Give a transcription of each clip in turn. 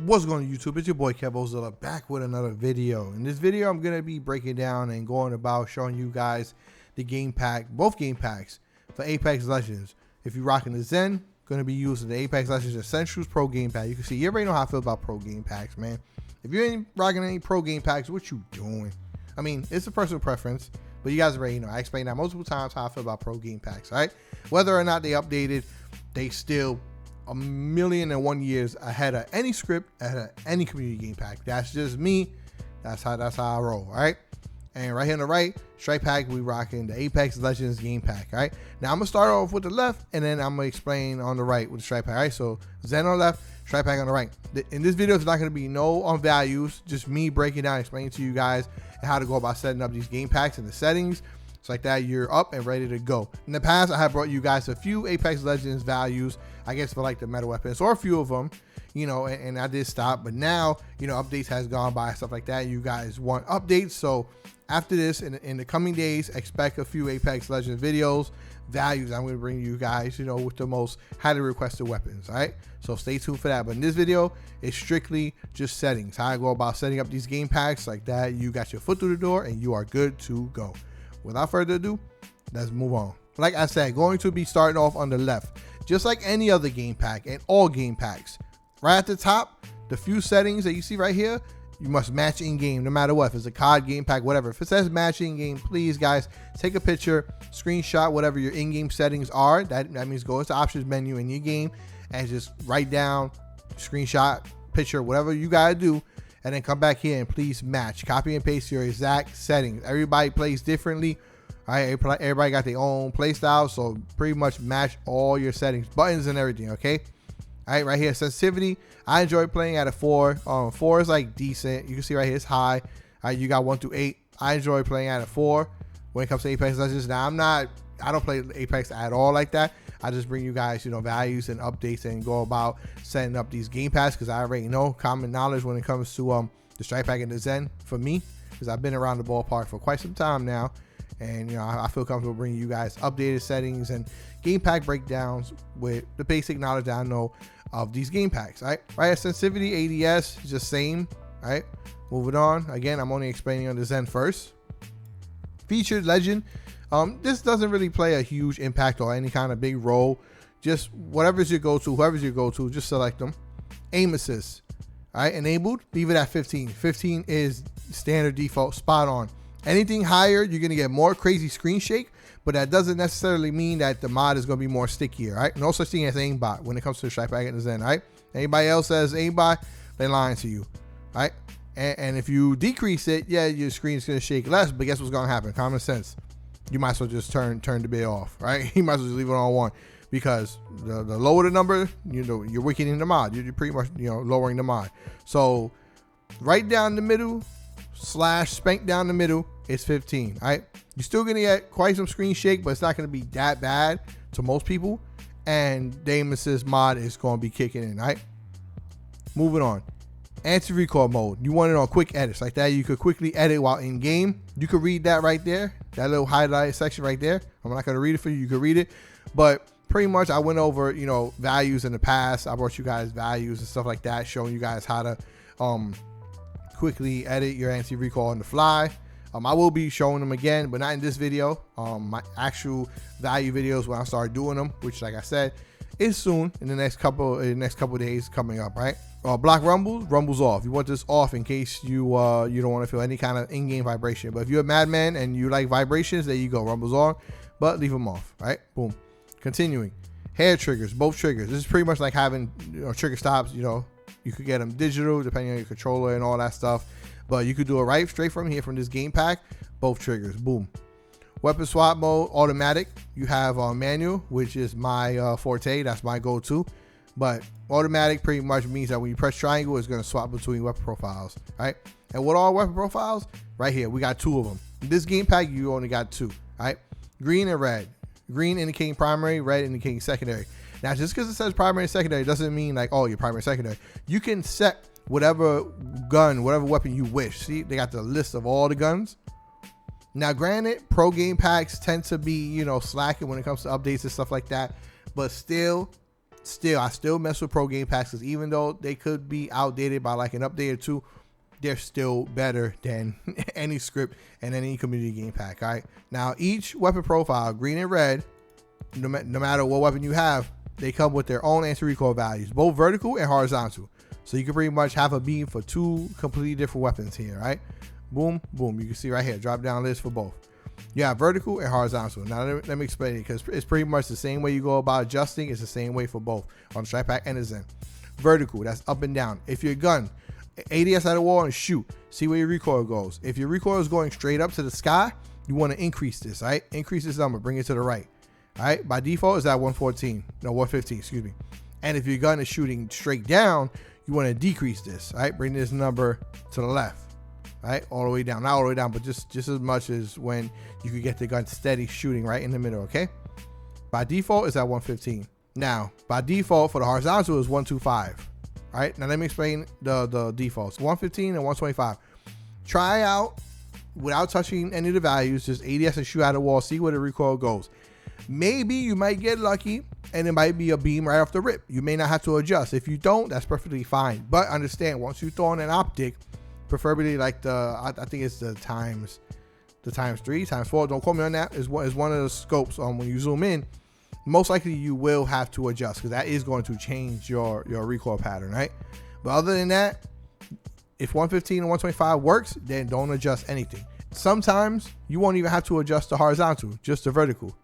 What's going on YouTube? It's your boy kevOzilla back with another video. In this video, I'm going to be breaking down and going about showing you guys the game pack, both game packs for Apex Legends. If you're rocking the Zen, going to be using the Apex Legends Essentials Pro Game Pack. You can see, you already know how I feel about Pro Game Packs, man. If you ain't rocking any Pro Game Packs, what you doing? I mean, it's a personal preference, but you guys already know. I explained that multiple times how I feel about Pro Game Packs, right? Whether or not they updated, they still 1,000,001 years ahead of any script, ahead of any community game pack. That's just me. That's how I roll. All right. And right here on the right, Strike Pack, we rocking the Apex Legends game pack. All right. Now I'm gonna start off with the left, and then I'm gonna explain on the right with the Strike Pack. All right. So Zen on the left, Strike Pack on the right. In this video, it's not gonna be no on values, just me breaking down, explaining to you guys how to go about setting up these game packs and the settings. It's like that, you're up and ready to go. In the past, I have brought you guys a few Apex Legends values, I guess for like the meta weapons, or a few of them, you know, and I did stop. But now, you know, updates has gone by, stuff like that. You guys want updates. So after this, in the coming days, expect a few Apex Legends videos, values I'm going to bring you guys, you know, with the most highly requested weapons. All right. So stay tuned for that. But in this video, it's strictly just settings, how I go about setting up these game packs like that. You got your foot through the door and you are good to go. Without further ado, let's move on. Like I said, going to be starting off on the left, just like any other game pack and all game packs. Right at the top, the few settings that you see right here, you must match in game no matter what. If it's a COD game pack, whatever. If it says match in game, please guys, take a picture, screenshot whatever your in-game settings are. That means go into options menu in your game and just write down, screenshot, picture, whatever you gotta do. And then come back here and please match, copy and paste your exact settings. Everybody plays differently. All right, everybody got their own play style, so pretty much match all your settings, buttons and everything. Okay. All right, right here, sensitivity. I enjoy playing at a 4. 4 is like decent. You can see right here it's high. All right, you got 1 through 8. I enjoy playing at a 4 when it comes to Apex Legends. Now I don't play Apex at all like that. I just bring you guys, you know, values and updates and go about setting up these game packs because I already know common knowledge when it comes to the Strike Pack and the Zen for me, because I've been around the ballpark for quite some time now, and you know I feel comfortable bringing you guys updated settings and game pack breakdowns with the basic knowledge that I know of these game packs. Right, sensitivity, ADS, just same. Right, moving on. Again, I'm only explaining on the Zen first. Featured legend. This doesn't really play a huge impact or any kind of big role. Just whatever's your go-to, whoever's your go-to, just select them. Aim assist. All right, enabled, leave it at 15. 15 is standard default, spot on. Anything higher, you're going to get more crazy screen shake, but that doesn't necessarily mean that the mod is going to be more stickier, right? No such thing as aimbot when it comes to the Strike Pack and the Zen, right? Anybody else says aimbot, they're lying to you, right? And if you decrease it, yeah, your screen is going to shake less, but guess what's going to happen? Common sense. You might as well just turn the bit off, right? You might as well just leave it on 1, because the lower the number, you know, you're weakening the mod. You're pretty much, you know, lowering the mod. So right down the middle / spank down the middle is 15, right? You're still gonna get quite some screen shake, but it's not gonna be that bad to most people. And the aim assist mod is gonna be kicking in, right? Moving on. Anti-recoil mode. You want it on quick edits like that. You could quickly edit while in game. You could read that right there, that little highlight section right there. I'm not going to read it for you. You could read it, but pretty much I went over, you know, values in the past. I brought you guys values and stuff like that, showing you guys how to quickly edit your anti-recoil on the fly. I will be showing them again, but not in this video. My actual value videos when I start doing them, which, like I said, is soon in the next couple days coming up, right? Block rumbles off. You want this off in case you don't want to feel any kind of in-game vibration. But if you're a madman and you like vibrations, there you go, rumbles on, but leave them off, right? Boom. Continuing. Hair triggers, both triggers. This is pretty much like having, you know, trigger stops. You know, you could get them digital depending on your controller and all that stuff, but you could do it right straight from here from this game pack. Both triggers, boom. Weapon swap mode, automatic. You have manual, which is my forte. That's my go-to. But automatic pretty much means that when you press triangle, it's going to swap between weapon profiles, right? And what are weapon profiles? Right here, we got 2 of them. In this game pack, you only got 2, right? Green and red. Green indicating primary, red indicating secondary. Now, just because it says primary and secondary doesn't mean like, oh, you're primary and secondary. You can set whatever gun, whatever weapon you wish. See, they got the list of all the guns. Now, granted, pro game packs tend to be, you know, slacking when it comes to updates and stuff like that, but still, Still, I still mess with pro game packs because even though they could be outdated by like an update or two, they're still better than any script and any community game pack. All right. Now, each weapon profile, green and red, no matter what weapon you have, they come with their own anti-recoil values, both vertical and horizontal. So you can pretty much have a beam for two completely different weapons here. Right. Boom, boom. You can see right here, drop down list for both. You have vertical and horizontal. Now let me explain it because it's pretty much the same way you go about adjusting. It's the same way for both on the strike pack and the Zen. Vertical, that's up and down. If your gun, ADS at the wall and shoot, see where your recoil goes. If your recoil is going straight up to the sky, you want to increase this, right? Increase this number, bring it to the right. All right, by default is at 115, excuse me. And if your gun is shooting straight down, you want to decrease this, right? Bring this number to the left. Right, all the way down, not all the way down, but just as much as when you could get the gun steady shooting right in the middle. Okay, by default is at 115. Now by default for the horizontal is 125. All right, now let me explain the defaults. 115 and 125. Try out without touching any of the values, just ADS and shoot at the wall, see where the recoil goes. Maybe you might get lucky and it might be a beam right off the rip. You may not have to adjust. If you don't, that's perfectly fine, but understand once you throw in an optic, preferably like I think it's the times 3, times 4. Don't quote me on that. Is one of the scopes when you zoom in. Most likely you will have to adjust because that is going to change your recoil pattern, right? But other than that, if 115 and 125 works, then don't adjust anything. Sometimes you won't even have to adjust the horizontal, just the vertical.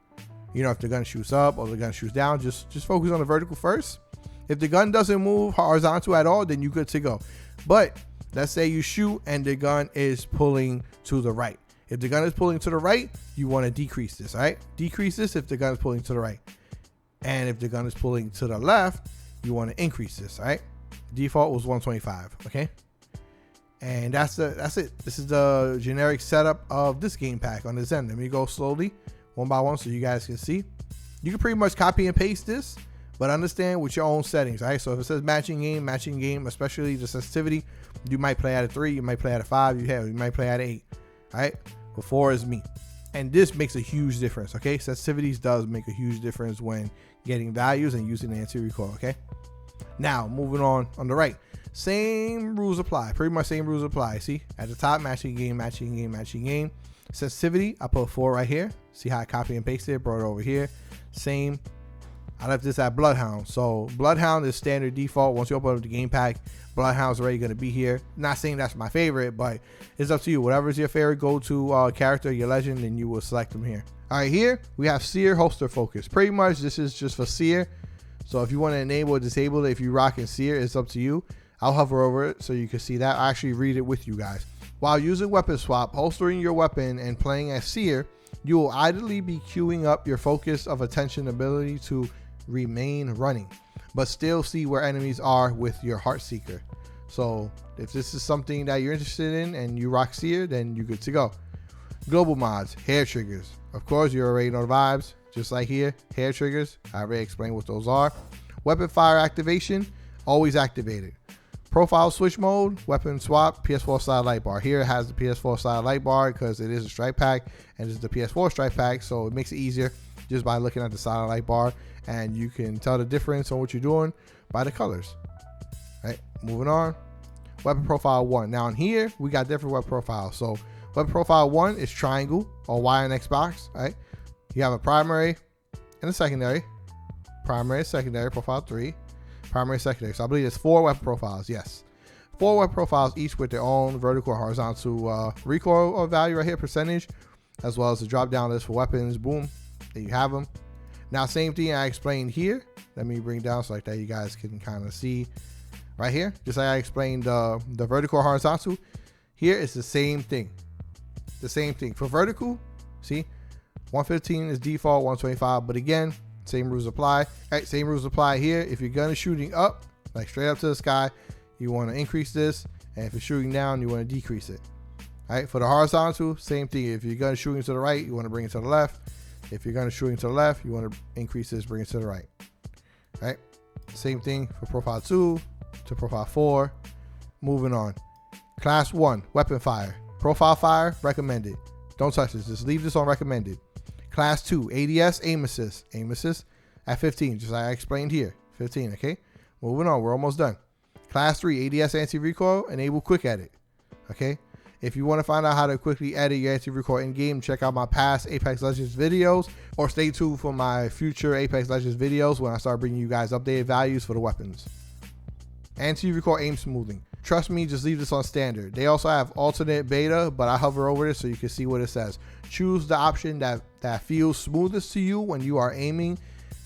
You know, if the gun shoots up or the gun shoots down, just focus on the vertical first. If the gun doesn't move horizontal at all, then you're good to go. But let's say you shoot and the gun is pulling to the right. If the gun is pulling to the right, you want to decrease this, right? Decrease this if the gun is pulling to the right. And if the gun is pulling to the left, you want to increase this, right? Default was 125, okay? And that's it. This is the generic setup of this game pack on the Zen. Let me go slowly, one by one, so you guys can see. You can pretty much copy and paste this, but understand with your own settings, right? So if it says matching game, especially the sensitivity, you might play at a 3, you might play at a 5, you might play at an 8, right? But 4 is me. And this makes a huge difference, okay? Sensitivities does make a huge difference when getting values and using the anti-recoil, okay? Now, moving on the right. Same rules apply, pretty much same rules apply. See, at the top, matching game. Sensitivity, I put 4 right here. See how I copy and pasted it, brought it over here. Same. I left this at Bloodhound. So Bloodhound is standard default. Once you open up the game pack, Bloodhound's already going to be here. Not saying that's my favorite, but it's up to you. Whatever is your favorite go-to character, your legend, then you will select them here. All right, here we have Seer Holster Focus. Pretty much this is just for Seer. So if you want to enable or disable it, if you rock in Seer, it's up to you. I'll hover over it so you can see that. I actually read it with you guys. While using weapon swap, holstering your weapon and playing as Seer, you will idly be queuing up your focus of attention ability to remain running, but still see where enemies are with your Heartseeker. So if this is something that you're interested in and you rock Seer, then you're good to go. Global mods, hair triggers. Of course, you already know the vibes. Just like here, hair triggers. I already explained what those are. Weapon fire activation, always activated. Profile switch mode, weapon swap, PS4 style light bar. Here it has the PS4 style light bar because it is a strike pack and it's the PS4 strike pack, so it makes it easier just by looking at the side of the light bar, and you can tell the difference on what you're doing by the colors. Right, moving on. Weapon profile 1. Now in here we got different weapon profiles. So weapon profile 1 is triangle or Y on Xbox. Right, you have a primary and a secondary. Primary, secondary, profile 3. Primary, secondary. So I believe there's 4 weapon profiles. Yes, 4 weapon profiles, each with their own vertical and horizontal recoil value right here, percentage, as well as the drop down list for weapons. Boom, there you have them. Now same thing I explained here. Let me bring down so like that you guys can kind of see right here. Just like I explained the vertical and horizontal. Here it's the same thing. The same thing for vertical. See, 115 is default, 125. But again, same rules apply. All right, same rules apply here. If your gun is shooting up, like straight up to the sky, you want to increase this. And if it's shooting down, you want to decrease it. All right, for the horizontal, same thing. If your gun is shooting to the right, you want to bring it to the left. If your gun is shooting to the left, you want to increase this, bring it to the right. All right, same thing for profile 2 to profile 4. Moving on. Class 1, weapon fire. Profile fire, recommended. Don't touch this. Just leave this on recommended. Class 2, ADS, aim assist. Aim assist at 15, just like I explained here. 15, okay? Moving on, we're almost done. Class 3, ADS anti-recoil, enable quick edit, okay? If you want to find out how to quickly edit your anti-recoil in-game, check out my past Apex Legends videos, or stay tuned for my future Apex Legends videos when I start bringing you guys updated values for the weapons. Anti-recoil aim smoothing. Trust me, just leave this on standard. They also have alternate beta, but I hover over this so you can see what it says. Choose the option that feels smoothest to you when you are aiming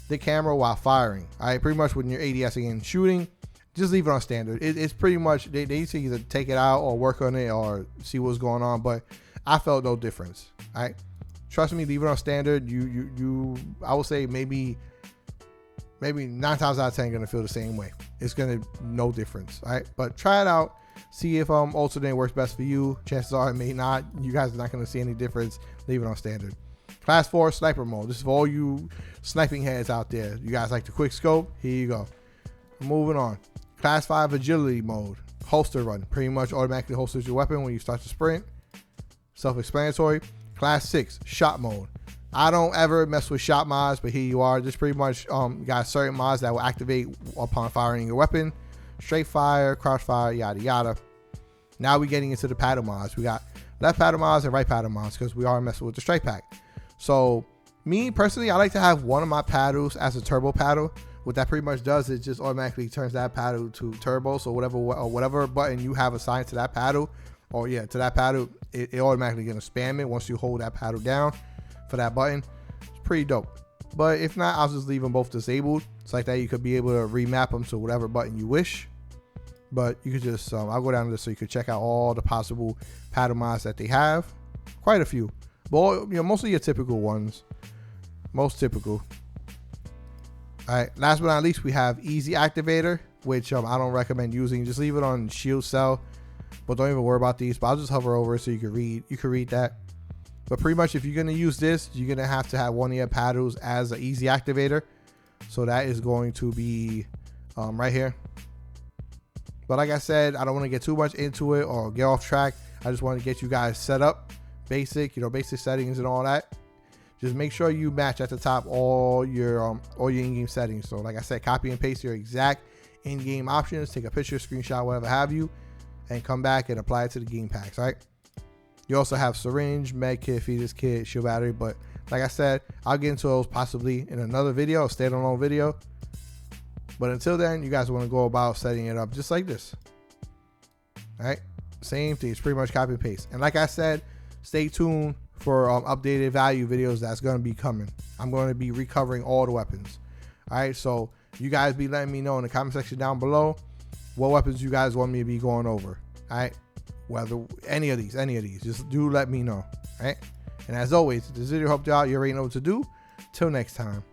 the camera while firing. All right, pretty much when you're ADSing and shooting, just leave it on standard. It's pretty much, they need to either take it out or work on it or see what's going on, but I felt no difference. All right, trust me, leave it on standard. I would say maybe 9 times out of 10 you're gonna feel the same way. It's gonna no difference. All right, but try it out, see if alternate works best for you. Chances are it may not. You guys are not gonna see any difference. Leave it on standard. Class 4 sniper mode. This is for all you sniping heads out there. You guys like the quick scope? Here you go. Moving on. Class 5 agility mode. Holster run. Pretty much automatically holsters your weapon when you start to sprint. Self-explanatory. Class 6 shot mode. I don't ever mess with shot mods, but here you are. Just pretty much got certain mods that will activate upon firing your weapon. Straight fire, crouch fire, yada yada. Now we're getting into the paddle mods. We got left paddle mods and right paddle mods because we are messing with the strike pack. So me personally, I like to have one of my paddles as a turbo paddle. What that pretty much does is just automatically turns that paddle to turbo. So whatever button you have assigned to that paddle, it automatically gonna spam it once you hold that paddle down for that button. It's pretty dope. But if not, I'll just leave them both disabled. It's like that you could be able to remap them to whatever button you wish. But you could just I'll go down to this so you could check out all the possible paddle mods that they have. Quite a few, but mostly your typical ones. Most typical. All right, last but not least, we have easy activator, which I don't recommend using. Just leave it on shield cell, but don't even worry about these. But I'll just hover over it so you can read that. But pretty much if you're gonna use this, you're gonna have to have one of your paddles as an easy activator. So that is going to be right here. But like I said, I don't want to get too much into it or get off track. I just want to get you guys set up, basic settings and all that. Just make sure you match at the top all your in-game settings. So like I said, copy and paste your exact in-game options, take a picture, screenshot, whatever have you, and come back and apply it to the game packs, right? You also have syringe, med kit, fetus kit, shield battery, but like I said, I'll get into those possibly in another video, a standalone video. But until then, you guys want to go about setting it up just like this. All right, same thing. It's pretty much copy and paste. And like I said, stay tuned for updated value videos that's going to be coming. I'm going to be recovering all the weapons. All right, so you guys be letting me know in the comment section down below what weapons you guys want me to be going over. All right, whether any of these, just do let me know. All right, and as always, if this video helped you out, you already know what to do. Till next time.